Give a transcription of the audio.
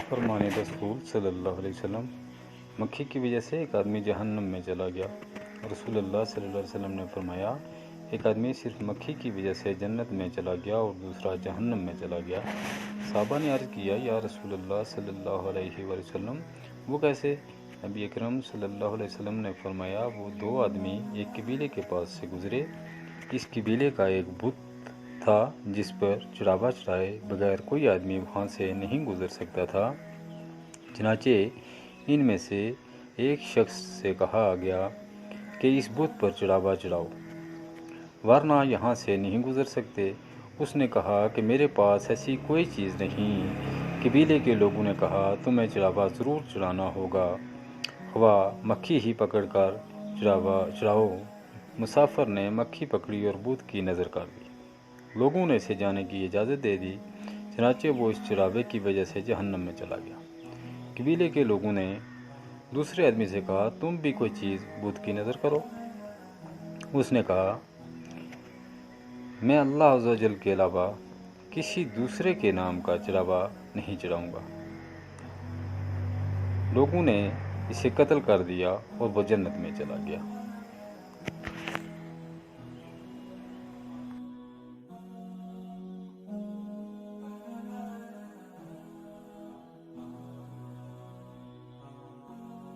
فرمان رسول صلی اللہ علیہ وسلم، مکھی کی وجہ سے ایک آدمی جہنم میں چلا گیا۔ رسول اللہ صلی اللہ علیہ وسلم نے فرمایا، ایک آدمی صرف مکھی کی وجہ سے جنت میں چلا گیا اور دوسرا جہنم میں چلا گیا۔ صحابہ نے عرض کیا، یا رسول اللہ صلی اللہ علیہ وسلم، وہ کیسے؟ نبی اکرم صلی اللہ علیہ وسلم نے فرمایا، وہ دو آدمی ایک قبیلے کے پاس سے گزرے۔ اس قبیلے کا ایک بت تھا جس پر چڑھاوا چڑھائے بغیر کوئی آدمی وہاں سے نہیں گزر سکتا تھا۔ چنانچہ ان میں سے ایک شخص سے کہا گیا کہ اس بت پر چڑھاوا چڑھاؤ، ورنہ یہاں سے نہیں گزر سکتے۔ اس نے کہا کہ میرے پاس ایسی کوئی چیز نہیں۔ قبیلے کے لوگوں نے کہا، تمہیں چڑھاوا ضرور چڑھانا ہوگا، خواہ مکھی ہی پکڑ کر چڑھاؤ۔ مسافر نے مکھی پکڑی اور بت کی نظر کر دی۔ لوگوں نے اسے جانے کی اجازت دے دی، چنانچہ وہ اس چڑھاوے کی وجہ سے جہنم میں چلا گیا۔ قبیلے کے لوگوں نے دوسرے آدمی سے کہا، تم بھی کوئی چیز بت کی نظر کرو۔ اس نے کہا، میں اللہ عز و جل کے علاوہ کسی دوسرے کے نام کا چڑھاوا نہیں چڑھاؤں گا۔ لوگوں نے اسے قتل کر دیا اور وہ جنت میں چلا گیا۔